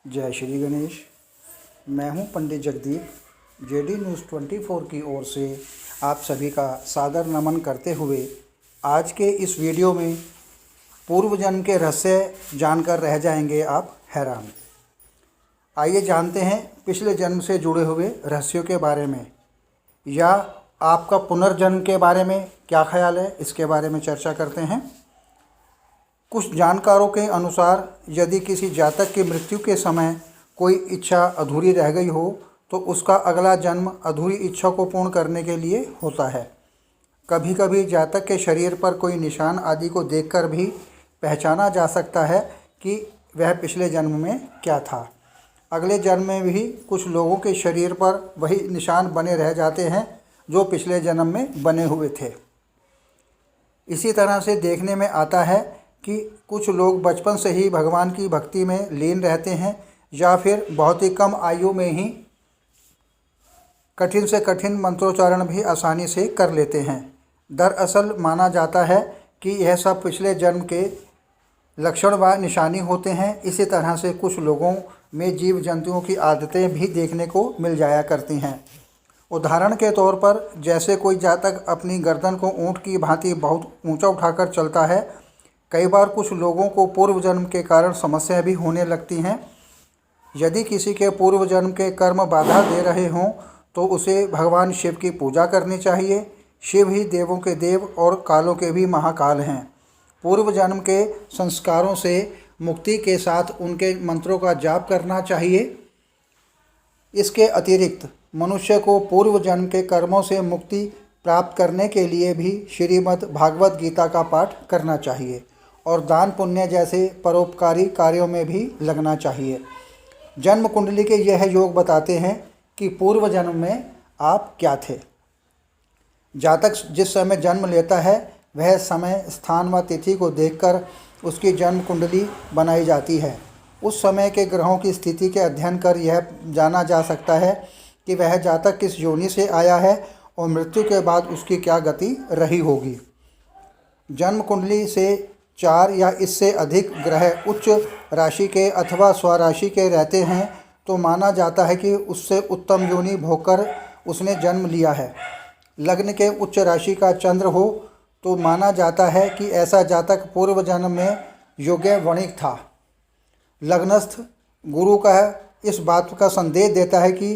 जय श्री गणेश। मैं हूं पंडित जगदीप। जेडी न्यूज़ 24 की ओर से आप सभी का सादर नमन करते हुए आज के इस वीडियो में पूर्व जन्म के रहस्य जानकर रह जाएंगे आप हैरान। आइए जानते हैं पिछले जन्म से जुड़े हुए रहस्यों के बारे में, या आपका पुनर्जन्म के बारे में क्या ख्याल है, इसके बारे में चर्चा करते हैं। कुछ जानकारों के अनुसार यदि किसी जातक की मृत्यु के समय कोई इच्छा अधूरी रह गई हो तो उसका अगला जन्म अधूरी इच्छा को पूर्ण करने के लिए होता है। कभी कभी जातक के शरीर पर कोई निशान आदि को देखकर भी पहचाना जा सकता है कि वह पिछले जन्म में क्या था। अगले जन्म में भी कुछ लोगों के शरीर पर वही निशान बने रह जाते हैं जो पिछले जन्म में बने हुए थे। इसी तरह से देखने में आता है कि कुछ लोग बचपन से ही भगवान की भक्ति में लीन रहते हैं या फिर बहुत ही कम आयु में ही कठिन से कठिन मंत्रोच्चारण भी आसानी से कर लेते हैं। दरअसल माना जाता है कि यह सब पिछले जन्म के लक्षण व निशानी होते हैं। इसी तरह से कुछ लोगों में जीव जंतुओं की आदतें भी देखने को मिल जाया करती हैं। उदाहरण के तौर पर जैसे कोई जातक अपनी गर्दन को ऊंट की भांति बहुत ऊंचा उठाकर चलता है, कई बार कुछ लोगों को पूर्व जन्म के कारण समस्या भी होने लगती हैं। यदि किसी के पूर्व जन्म के कर्म बाधा दे रहे हों तो उसे भगवान शिव की पूजा करनी चाहिए। शिव ही देवों के देव और कालों के भी महाकाल हैं। पूर्व जन्म के संस्कारों से मुक्ति के साथ उनके मंत्रों का जाप करना चाहिए। इसके अतिरिक्त मनुष्य को पूर्व जन्म के कर्मों से मुक्ति प्राप्त करने के लिए भी श्रीमद् भागवत गीता का पाठ करना चाहिए और दान पुण्य जैसे परोपकारी कार्यों में भी लगना चाहिए। जन्म कुंडली के यह योग बताते हैं कि पूर्व जन्म में आप क्या थे। जातक जिस समय जन्म लेता है वह समय, स्थान व तिथि को देखकर उसकी जन्म कुंडली बनाई जाती है। उस समय के ग्रहों की स्थिति के अध्ययन कर यह जाना जा सकता है कि वह जातक किस योनि से आया है और मृत्यु के बाद उसकी क्या गति रही होगी। जन्म कुंडली से 4 या इससे अधिक ग्रह उच्च राशि के अथवा स्वराशि के रहते हैं तो माना जाता है कि उससे उत्तम योनि भोगकर उसने जन्म लिया है। लग्न के उच्च राशि का चंद्र हो तो माना जाता है कि ऐसा जातक पूर्व जन्म में योग्य वणिक था। लग्नस्थ गुरु का इस बात का संदेश देता है कि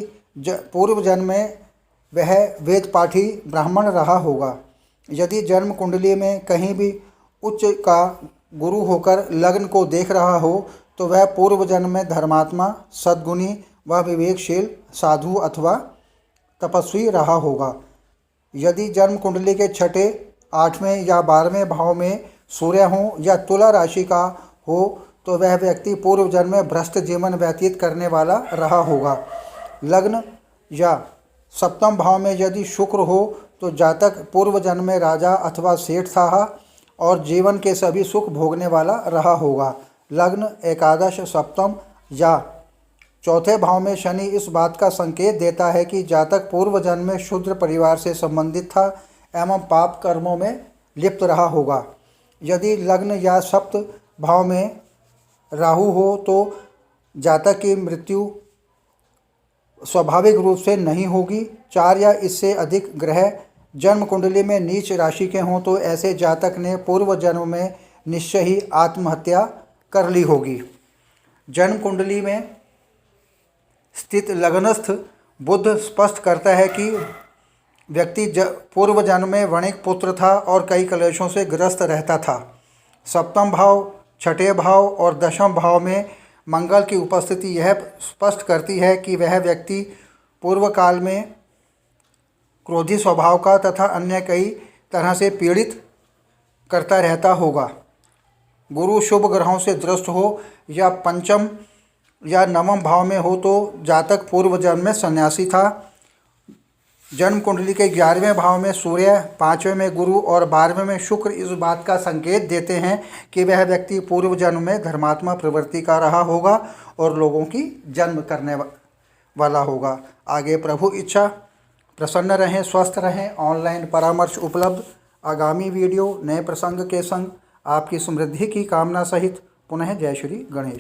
पूर्व जन्म में वह वेद पाठी ब्राह्मण रहा होगा। यदि जन्म कुंडली में कहीं भी उच्च का गुरु होकर लग्न को देख रहा हो तो वह पूर्व जन्म में धर्मात्मा, सद्गुणी व विवेकशील साधु अथवा तपस्वी रहा होगा। यदि जन्म कुंडली के छठे, 8वें या 12वें भाव में सूर्य हो या तुला राशि का हो तो वह व्यक्ति पूर्व जन्म में भ्रष्ट जीवन व्यतीत करने वाला रहा होगा। लग्न या सप्तम भाव में यदि शुक्र हो तो जातक पूर्व जन्म में राजा अथवा सेठ था और जीवन के सभी सुख भोगने वाला रहा होगा। लग्न, एकादश, सप्तम या चौथे भाव में शनि इस बात का संकेत देता है कि जातक पूर्व जन्म में शूद्र परिवार से संबंधित था एवं पाप कर्मों में लिप्त रहा होगा। यदि लग्न या सप्त भाव में राहु हो तो जातक की मृत्यु स्वाभाविक रूप से नहीं होगी। 4 या इससे अधिक ग्रह जन्म कुंडली में नीच राशि के हों तो ऐसे जातक ने पूर्व जन्म में निश्चय ही आत्महत्या कर ली होगी। जन्म कुंडली में स्थित लग्नस्थ बुध स्पष्ट करता है कि व्यक्ति पूर्व जन्म में वणिक पुत्र था और कई कलेशों से ग्रस्त रहता था। सप्तम भाव, छठे भाव और दशम भाव में मंगल की उपस्थिति यह स्पष्ट करती है कि वह व्यक्ति पूर्व काल में क्रोधी स्वभाव का तथा अन्य कई तरह से पीड़ित करता रहता होगा। गुरु शुभ ग्रहों से दृष्ट हो या पंचम या नवम भाव में हो तो जातक पूर्व जन्म में सन्यासी था। जन्म कुंडली के 11वें भाव में सूर्य, 5वें में गुरु और 12वें में शुक्र इस बात का संकेत देते हैं कि वह व्यक्ति पूर्व जन्म में धर्मात्मा प्रवृत्ति का रहा होगा और लोगों की जन्म करने वाला होगा। आगे प्रभु इच्छा। प्रसन्न रहें, स्वस्थ रहें। ऑनलाइन परामर्श उपलब्ध। आगामी वीडियो नए प्रसंग के संग आपकी समृद्धि की कामना सहित पुनः जय श्री गणेश।